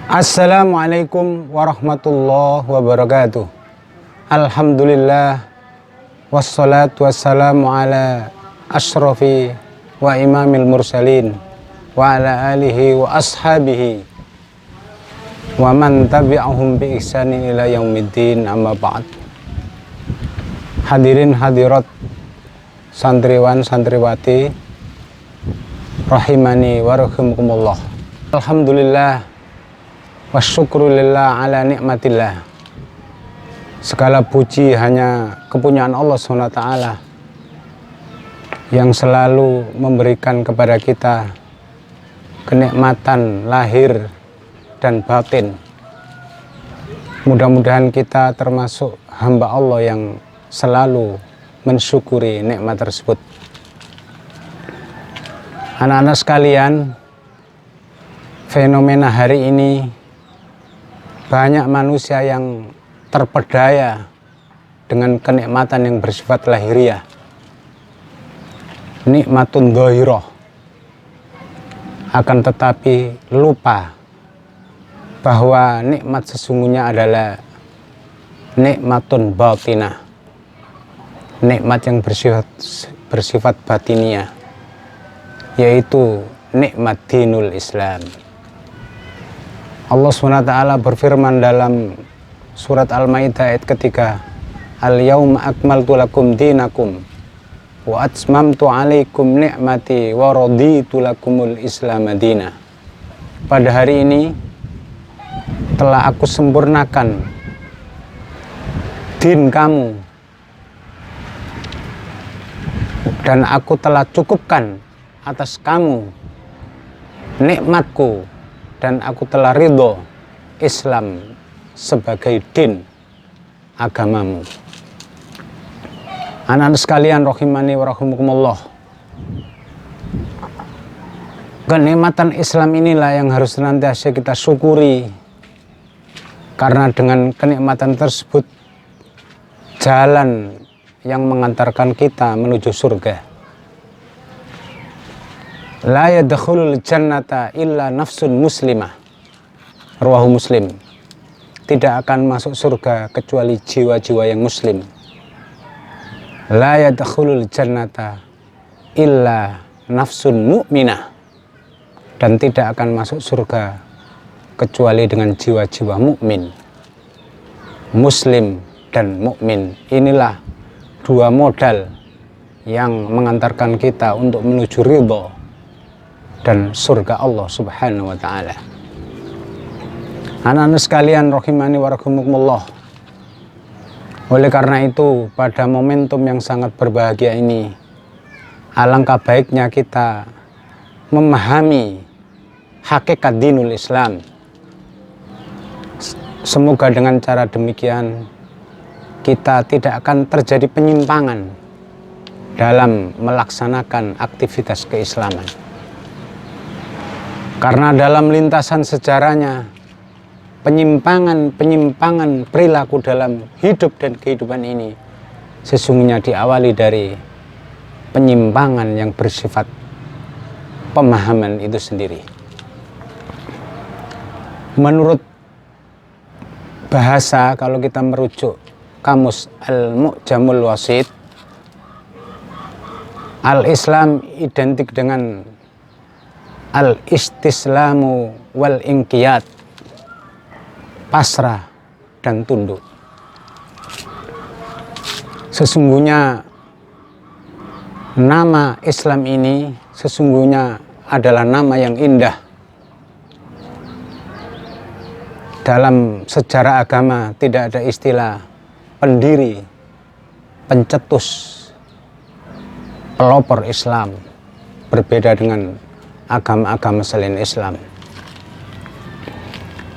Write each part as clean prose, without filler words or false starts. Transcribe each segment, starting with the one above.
Assalamualaikum warahmatullahi wabarakatuh. Alhamdulillah wassalatu wassalamu ala ashrafi wa imamil mursalin wa ala alihi wa ashabihi wa man tabi'ahum bi ihsanin ila yaumiddin, amma ba'd. Hadirin hadirat, santriwan santriwati rahimani wa rahimakumullah. Alhamdulillah wa syukrulillah ala nikmatillah. Segala puji hanya kepunyaan Allah SWT yang selalu memberikan kepada kita kenikmatan lahir dan batin. Mudah-mudahan kita termasuk hamba Allah yang selalu mensyukuri nikmat tersebut. Anak-anak sekalian, fenomena hari ini banyak manusia yang terpedaya dengan kenikmatan yang bersifat lahiriah, nikmatun dhahirah, akan tetapi lupa bahwa nikmat sesungguhnya adalah nikmatun batinah, nikmat yang bersifat batiniah, yaitu nikmat dinul Islam. Allah SWT berfirman dalam surat Al-Maidah ayat ketiga, Al-yawma akmaltu lakum dinakum wa atmamtu alaikum ni'mati wa raditu lakumul Islam madinah. Pada hari ini telah aku sempurnakan din kamu dan aku telah cukupkan atas kamu nikmatku, dan aku telah ridho Islam sebagai din agamamu. Anak-anak sekalian rahimani wa rahimakumullah, kenikmatan Islam inilah yang harus senantiasa kita syukuri, karena dengan kenikmatan tersebut jalan yang mengantarkan kita menuju surga. La yadkhulul jannata illa nafsun muslimah, rawahu Muslim. Tidak akan masuk surga kecuali jiwa-jiwa yang muslim. La yadkhulul jannata illa nafsun mu'minah, dan tidak akan masuk surga kecuali dengan jiwa-jiwa mukmin. Muslim dan mukmin, inilah dua modal yang mengantarkan kita untuk menuju ridho dan surga Allah Subhanahu wa ta'ala. Anak-anak sekalian rahimani wa rahimakumullah, oleh karena itu pada momentum yang sangat berbahagia ini, alangkah baiknya kita memahami hakikat dinul Islam. Semoga dengan cara demikian kita tidak akan terjadi penyimpangan dalam melaksanakan aktivitas keislaman. Karena dalam lintasan sejarahnya, penyimpangan perilaku dalam hidup dan kehidupan ini sesungguhnya diawali dari penyimpangan yang bersifat pemahaman itu sendiri. Menurut bahasa, kalau kita merujuk kamus Al-Mu'jamul Wasit, Al-Islam identik dengan al-istislamu wal inqiyad, pasrah dan tunduk. Sesungguhnya nama Islam ini sesungguhnya adalah nama yang indah. Dalam sejarah agama tidak ada istilah pendiri, pencetus, pelopor Islam, berbeda dengan agama-agama selain Islam.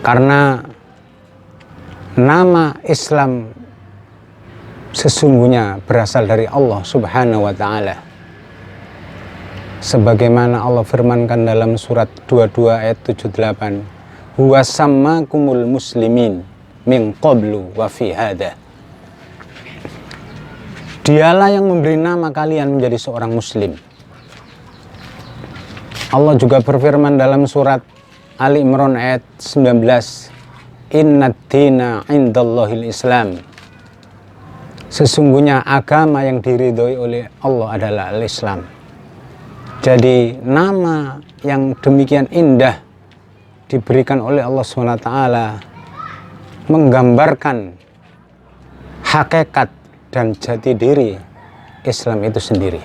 Karena nama Islam sesungguhnya berasal dari Allah Subhanahu wa ta'ala. Sebagaimana Allah firmankan dalam surat 22 ayat 78, huwa sammakumul muslimin min qablu wa fi hada. Dialah yang memberi nama kalian menjadi seorang muslim. Allah juga berfirman dalam surat Ali Imran ayat 19, Innad dina indallahil Islam. Sesungguhnya agama yang diridhoi oleh Allah adalah al-Islam. Jadi nama yang demikian indah diberikan oleh Allah SWT menggambarkan hakikat dan jati diri Islam itu sendiri.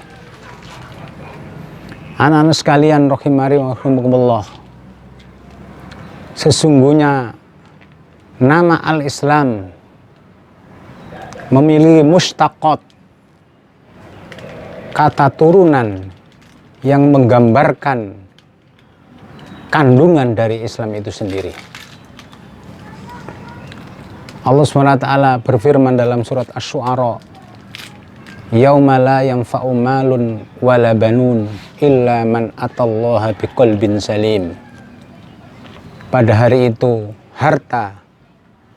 Anak-anak sekalian rahimani wa rahimakumullah, sesungguhnya nama al-Islam memiliki mustaqat, kata turunan yang menggambarkan kandungan dari Islam itu sendiri. Allah SWT berfirman dalam surat Asy-Syu'ara, Yauma la yanfa'u malun wala banun illa man atallaha biqalbin salim. Pada hari itu harta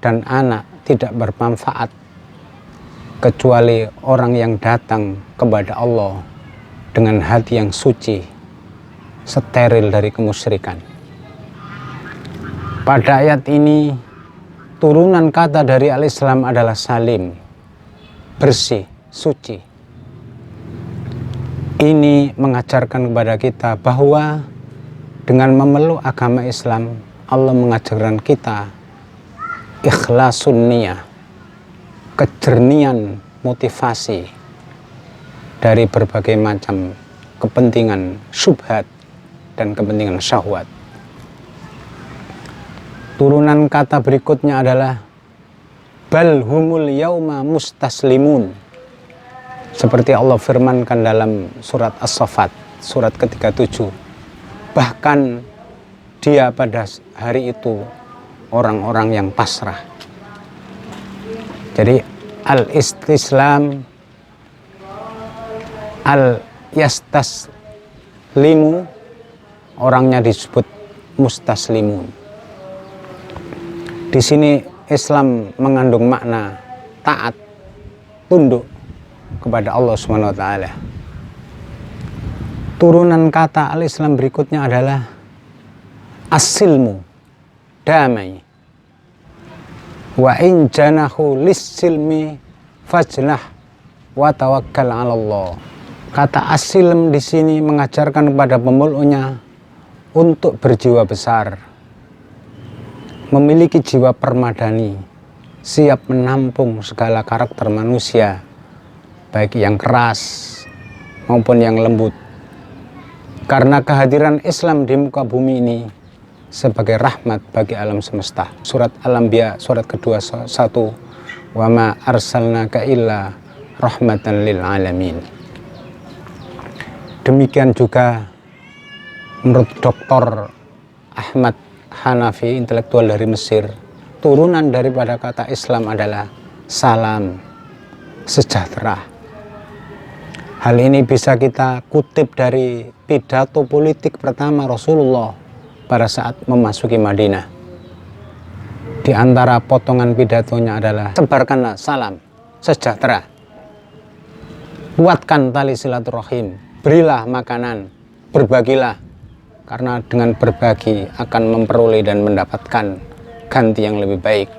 dan anak tidak bermanfaat kecuali orang yang datang kepada Allah dengan hati yang suci, steril dari kemusyrikan. Pada ayat ini turunan kata dari al-Islam adalah salim, bersih, suci. Ini mengajarkan kepada kita bahwa dengan memeluk agama Islam, Allah mengajarkan kita ikhlasun niyah, kejernihan motivasi dari berbagai macam kepentingan syubhat dan kepentingan syahwat. Turunan kata berikutnya adalah bal humul yauma mustaslimun. Seperti Allah firmankan dalam surat As-Saffat, surat ke-37. Bahkan dia pada hari itu orang-orang yang pasrah. Jadi al-istislam, al-yastaslimu, orangnya disebut mustaslimun. Di sini Islam mengandung makna taat, tunduk kepada Allah SWT. Turunan kata al-Islam berikutnya adalah as-silmu, damai. Wa in janahu lis-silmi fajnah wa tawakkal 'ala Allah. Kata as-silm di sini mengajarkan kepada pemeluknya untuk berjiwa besar, memiliki jiwa permadani, siap menampung segala karakter manusia, baik yang keras maupun yang lembut. Karena kehadiran Islam di muka bumi ini sebagai rahmat bagi alam semesta. Surat Al-Anbiya surat ke-21, wa ma arsalnaka illa rahmatan lil alamin. Demikian juga menurut Dr. Ahmad Hanafi, intelektual dari Mesir, turunan daripada kata Islam adalah salam, sejahtera. Hal ini bisa kita kutip dari pidato politik pertama Rasulullah pada saat memasuki Madinah. Di antara potongan pidatonya adalah sebarkanlah salam, sejahtera, kuatkan tali silaturahim, berilah makanan, berbagilah, karena dengan berbagi akan memperoleh dan mendapatkan ganti yang lebih baik.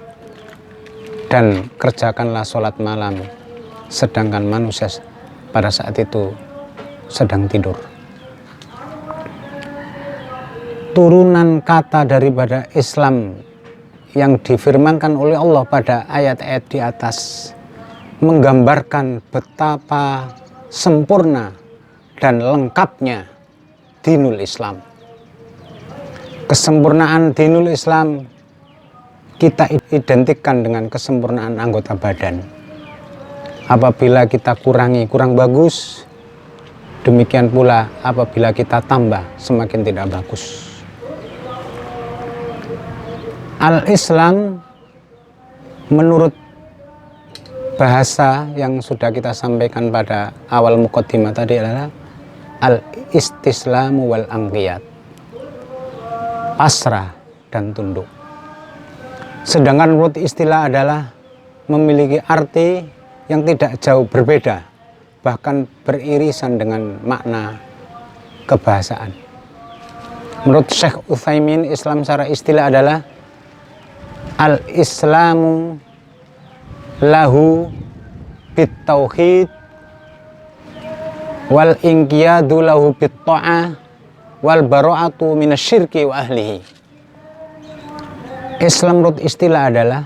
Dan kerjakanlah sholat malam, sedangkan manusia pada saat itu sedang tidur. Turunan kata daripada Islam yang difirmankan oleh Allah pada ayat-ayat di atas menggambarkan betapa sempurna dan lengkapnya dinul Islam. Kesempurnaan dinul Islam kita identikkan dengan kesempurnaan anggota badan. Apabila kita kurang bagus, demikian pula apabila kita tambah, semakin tidak bagus. Al-Islam menurut bahasa yang sudah kita sampaikan pada awal muqaddimah tadi adalah al-istislamu wal anqiyat, pasrah dan tunduk. Sedangkan menurut istilah adalah memiliki arti yang tidak jauh berbeda, bahkan beririsan dengan makna kebahasaan. Menurut Syekh Utsaimin, Islam secara istilah adalah al-islamu lahu bit-tauhid wal inqiyadu lahu bit-ta'ah wal bara'atu minasyirki wa ahlihi. Islam menurut istilah adalah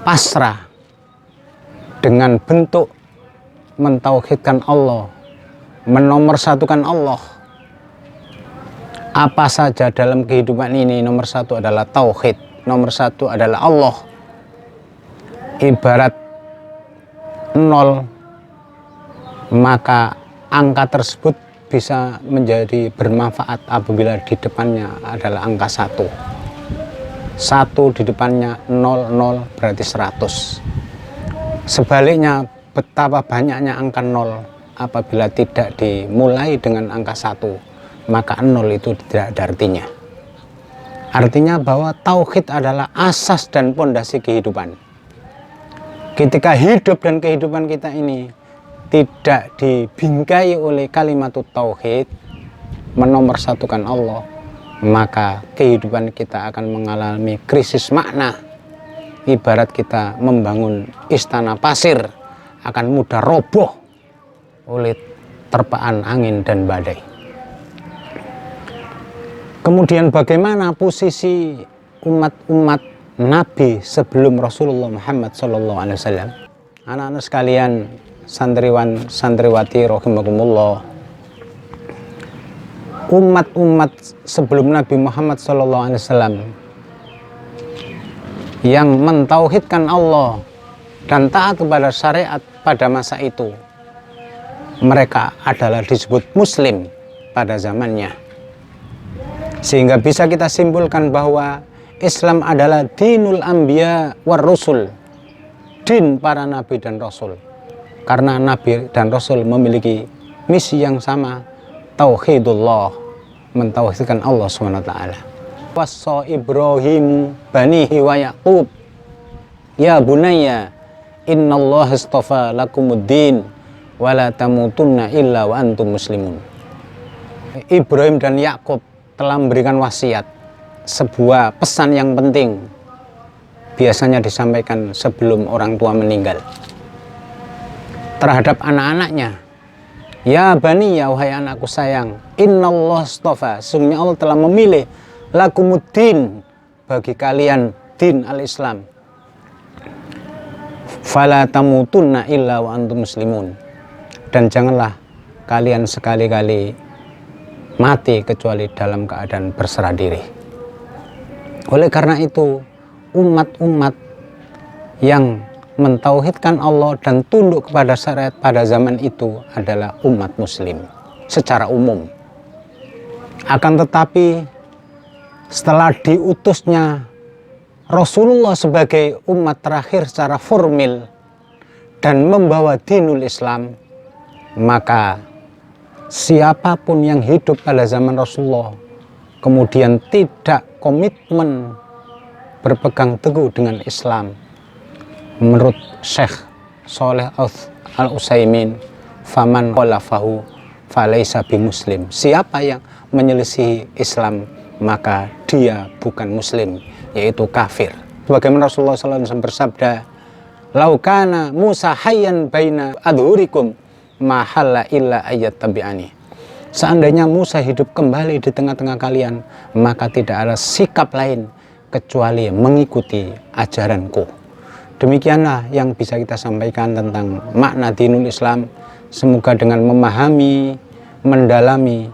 pasrah dengan bentuk mentauhidkan Allah, menomorsatukan Allah. Apa saja dalam kehidupan ini, nomor satu adalah tauhid, nomor satu adalah Allah. Ibarat 0, maka angka tersebut bisa menjadi bermanfaat apabila di depannya adalah angka 1. 1 di depannya 0, 0 berarti 100. Sebaliknya, betapa banyaknya angka 0 apabila tidak dimulai dengan angka 1, maka 0 itu tidak ada artinya. Artinya bahwa tauhid adalah asas dan pondasi kehidupan. Ketika hidup dan kehidupan kita ini tidak dibingkai oleh kalimat tauhid, menomorsatukan Allah, maka kehidupan kita akan mengalami krisis makna. Ibarat kita membangun istana pasir, akan mudah roboh oleh terpaan angin dan badai. Kemudian bagaimana posisi umat-umat Nabi sebelum Rasulullah Muhammad SAW? Anak-anak sekalian, santriwan santriwati rahimakumullah, umat-umat sebelum Nabi Muhammad SAW yang mentauhidkan Allah dan taat kepada syariat pada masa itu, mereka adalah disebut Muslim pada zamannya. Sehingga bisa kita simpulkan bahwa Islam adalah dinul anbiya war rusul, din para nabi dan rasul. Karena nabi dan rasul memiliki misi yang sama, tauhidullah, mentauhidkan Allah SWT. Wassa Ibrahim banihi wa Yaqub, ya bunayya innallaha istafa lakumuddin wa la tamutunna illa wa antum muslimun. Ibrahim dan Yakub telah memberikan wasiat, sebuah pesan yang penting, biasanya disampaikan sebelum orang tua meninggal terhadap anak-anaknya. Ya bani, ya wahai anakku sayang, innallaha astafa, sungguhnya Allah telah memilih lakumuddin, bagi kalian din al-Islam, fala tamutunna illa wa antum muslimun, dan janganlah kalian sekali-kali mati kecuali dalam keadaan berserah diri. Oleh karena itu, umat-umat yang mentauhidkan Allah dan tunduk kepada syariat pada zaman itu adalah umat muslim secara umum. Akan tetapi setelah diutusnya Rasulullah sebagai umat terakhir secara formil dan membawa dinul Islam, maka siapapun yang hidup pada zaman Rasulullah kemudian tidak komitmen berpegang teguh dengan Islam, menurut Syekh Shalih Al-Utsaimin, faman khalafahu falaysa bimuslim, siapa yang menyelisihi Islam maka dia bukan muslim, yaitu kafir. Bagaimana Rasulullah SAW bersabda, laukana Musa hayyan baina adhurikum mahalla illa ayat tabi'ani. Seandainya Musa hidup kembali di tengah-tengah kalian, maka tidak ada sikap lain kecuali mengikuti ajaranku. Demikianlah yang bisa kita sampaikan tentang makna dinul Islam. Semoga dengan memahami, mendalami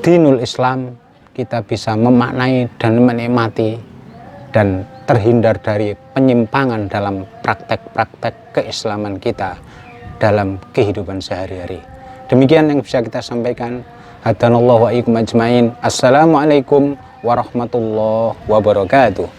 dinul Islam, kita bisa memaknai dan menikmati dan terhindar dari penyimpangan dalam praktek-praktek keislaman kita dalam kehidupan sehari-hari. Demikian yang bisa kita sampaikan. Hadanallahu wa iyyakum ajmain. Assalamualaikum warahmatullahi wabarakatuh.